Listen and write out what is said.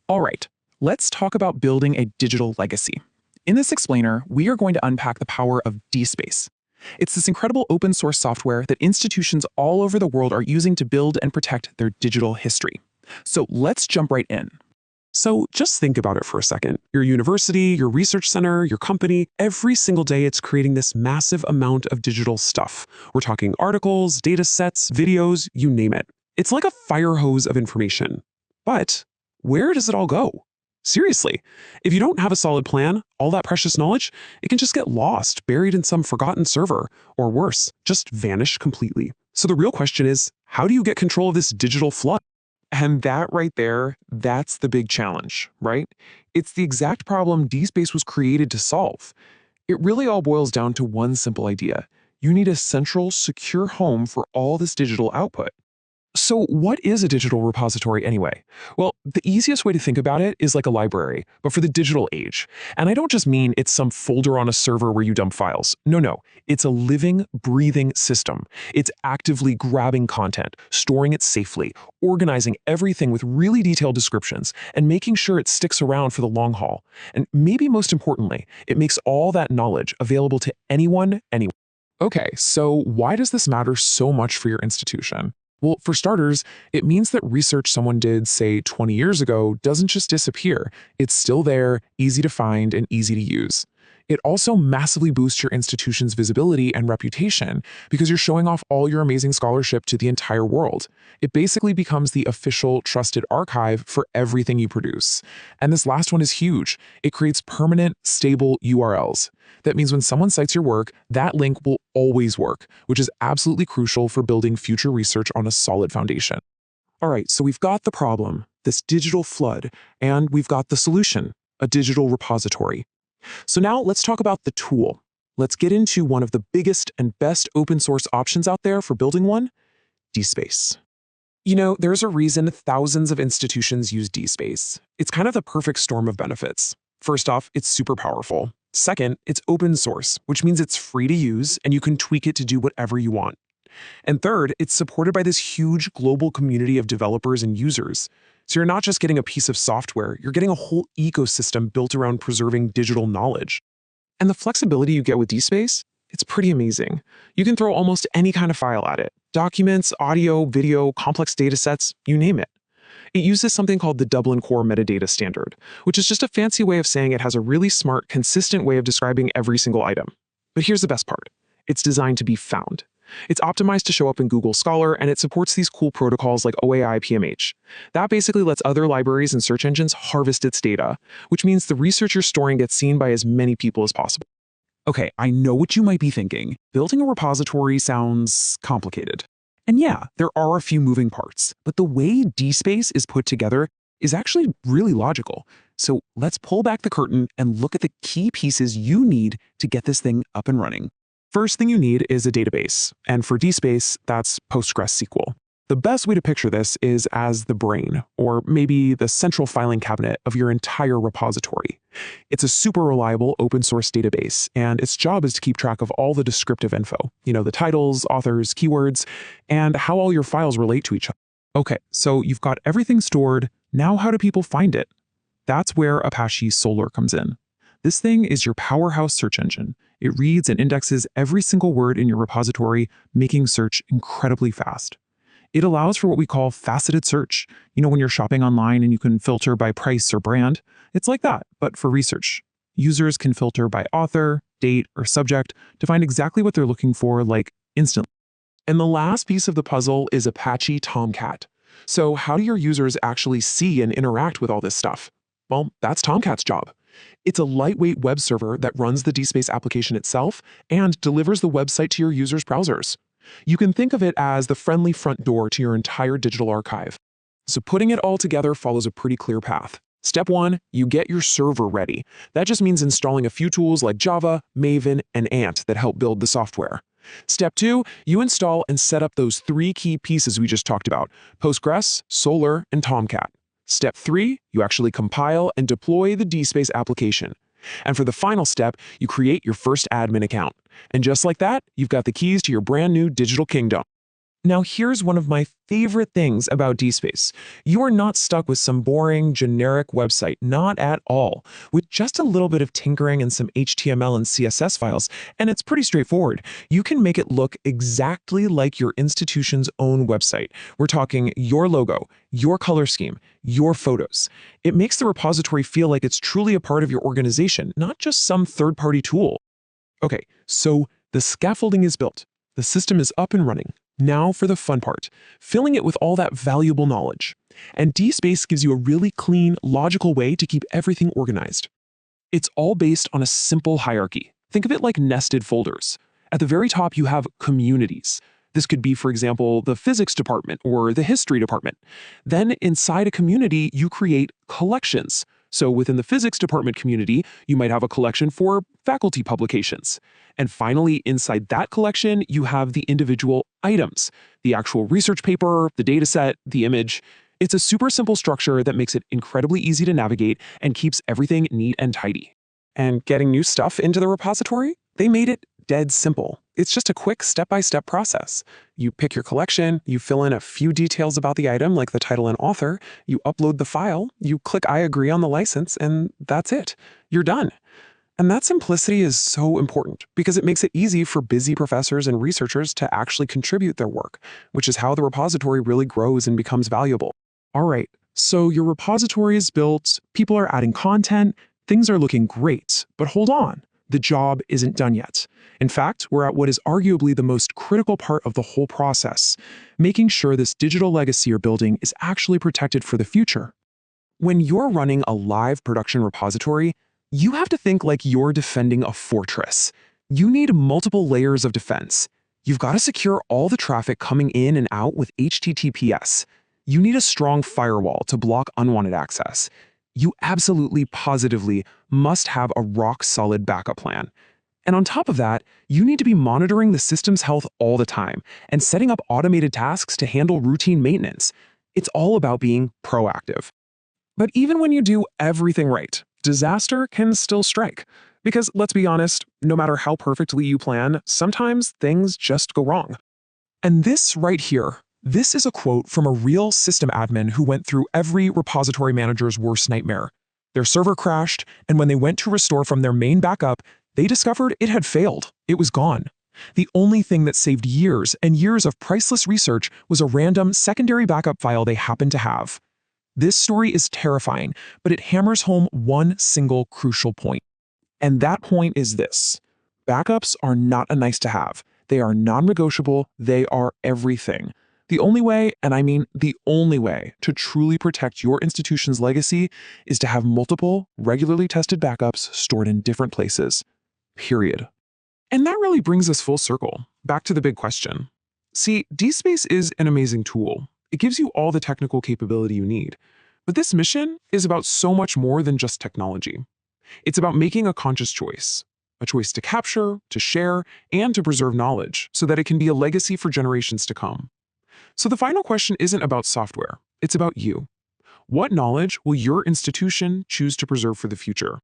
All right, let's talk about building a digital legacy. In this explainer, we are going to unpack the power of DSpace. It's this incredible open source software that institutions all over the world are using to build and protect their digital history. So let's jump right in. So just think about it for a second. Your university, your research center, your company, every single day it's creating this massive amount of digital stuff. We're talking articles, data sets, videos, you name it. It's like a fire hose of information. But where does it all go? Seriously, if you don't have a solid plan, all that precious knowledge, it can just get lost, buried in some forgotten server, or worse, just vanish completely. So the real question is, how do you get control of this digital flood? And that right there, that's the big challenge, right? It's the exact problem DSpace was created to solve. It really all boils down to one simple idea. You need a central, secure home for all this digital output. So what is a digital repository anyway? Well, the easiest way to think about it is like a library, but for the digital age. And I don't just mean it's some folder on a server where you dump files. No, it's a living, breathing system. It's actively grabbing content, storing it safely, organizing everything with really detailed descriptions, and making sure it sticks around for the long haul. And maybe most importantly, it makes all that knowledge available to anyone, anywhere. Okay, so why does this matter so much for your institution? Well, for starters, it means that research someone did, say, 20 years ago doesn't just disappear. It's still there, easy to find, and easy to use. It also massively boosts your institution's visibility and reputation because you're showing off all your amazing scholarship to the entire world. It basically becomes the official, trusted archive for everything you produce. And this last one is huge. It creates permanent, stable URLs. That means when someone cites your work, that link will always work, which is absolutely crucial for building future research on a solid foundation. All right, so we've got the problem, this digital flood, and we've got the solution, a digital repository. So now let's talk about the tool. Let's get into one of the biggest and best open source options out there for building one, DSpace. You know, there's a reason thousands of institutions use DSpace. It's kind of the perfect storm of benefits. First off, it's super powerful. Second, it's open source, which means it's free to use and you can tweak it to do whatever you want. And third, it's supported by this huge global community of developers and users. So you're not just getting a piece of software, you're getting a whole ecosystem built around preserving digital knowledge. And the flexibility you get with DSpace, it's pretty amazing. You can throw almost any kind of file at it. Documents, audio, video, complex data sets, you name it. It uses something called the Dublin Core Metadata Standard, which is just a fancy way of saying it has a really smart, consistent way of describing every single item. But here's the best part. It's designed to be found. It's optimized to show up in Google Scholar, and it supports these cool protocols like OAI PMH. That basically lets other libraries and search engines harvest its data, which means the research you're storing gets seen by as many people as possible. Okay, I know what you might be thinking. Building a repository sounds complicated. And yeah, there are a few moving parts, but the way DSpace is put together is actually really logical. So let's pull back the curtain and look at the key pieces you need to get this thing up and running. First thing you need is a database, and for DSpace, that's PostgreSQL. The best way to picture this is as the brain, or maybe the central filing cabinet of your entire repository. It's a super reliable open source database, and its job is to keep track of all the descriptive info, the titles, authors, keywords, and how all your files relate to each other. Okay, so you've got everything stored. Now how do people find it? That's where Apache Solr comes in. This thing is your powerhouse search engine. It reads and indexes every single word in your repository, making search incredibly fast. It allows for what we call faceted search. When you're shopping online and you can filter by price or brand, it's like that, but for research. Users can filter by author, date, or subject to find exactly what they're looking for, like instantly. And the last piece of the puzzle is Apache Tomcat. So how do your users actually see and interact with all this stuff? Well, that's Tomcat's job. It's a lightweight web server that runs the DSpace application itself and delivers the website to your users' browsers. You can think of it as the friendly front door to your entire digital archive. So putting it all together follows a pretty clear path. Step 1, you get your server ready. That just means installing a few tools like Java, Maven, and Ant that help build the software. Step 2, you install and set up those 3 key pieces we just talked about, Postgres, Solr, and Tomcat. Step 3, you actually compile and deploy the DSpace application. And for the final step, you create your first admin account. And just like that, you've got the keys to your brand new digital kingdom. Now, here's one of my favorite things about DSpace. You are not stuck with some boring, generic website, not at all. With just a little bit of tinkering and some HTML and CSS files, and it's pretty straightforward, you can make it look exactly like your institution's own website. We're talking your logo, your color scheme, your photos. It makes the repository feel like it's truly a part of your organization, not just some third-party tool. Okay, so the scaffolding is built. The system is up and running. Now for the fun part, filling it with all that valuable knowledge. And DSpace gives you a really clean, logical way to keep everything organized. It's all based on a simple hierarchy. Think of it like nested folders. At the very top, you have communities. This could be, for example, the physics department or the history department. Then inside a community, you create collections. So within the physics department community, you might have a collection for faculty publications. And finally, inside that collection, you have the individual items, the actual research paper, the dataset, the image. It's a super simple structure that makes it incredibly easy to navigate and keeps everything neat and tidy. And getting new stuff into the repository? They made it dead simple. It's just a quick step-by-step process. You pick your collection, you fill in a few details about the item like the title and author, you upload the file, you click I agree on the license, and that's it. You're done. And that simplicity is so important because it makes it easy for busy professors and researchers to actually contribute their work, which is how the repository really grows and becomes valuable. All right, so your repository is built, people are adding content, things are looking great, but hold on. The job isn't done yet. In fact, we're at what is arguably the most critical part of the whole process, making sure this digital legacy you're building is actually protected for the future. When you're running a live production repository, you have to think like you're defending a fortress. You need multiple layers of defense. You've got to secure all the traffic coming in and out with HTTPS. You need a strong firewall to block unwanted access. You absolutely, positively must have a rock-solid backup plan. And on top of that, you need to be monitoring the system's health all the time and setting up automated tasks to handle routine maintenance. It's all about being proactive. But even when you do everything right, disaster can still strike. Because let's be honest, no matter how perfectly you plan, sometimes things just go wrong. And this right here, this is a quote from a real system admin who went through every repository manager's worst nightmare. Their server crashed, and when they went to restore from their main backup, they discovered it had failed. It was gone. The only thing that saved years and years of priceless research was a random secondary backup file they happened to have. This story is terrifying, but it hammers home one single crucial point. And that point is this. Backups are not a nice to have. They are non-negotiable. They are everything. The only way, and I mean the only way, to truly protect your institution's legacy is to have multiple, regularly tested backups stored in different places. Period. And that really brings us full circle, back to the big question. See, DSpace is an amazing tool. It gives you all the technical capability you need. But this mission is about so much more than just technology. It's about making a conscious choice. A choice to capture, to share, and to preserve knowledge so that it can be a legacy for generations to come. So the final question isn't about software, it's about you. What knowledge will your institution choose to preserve for the future?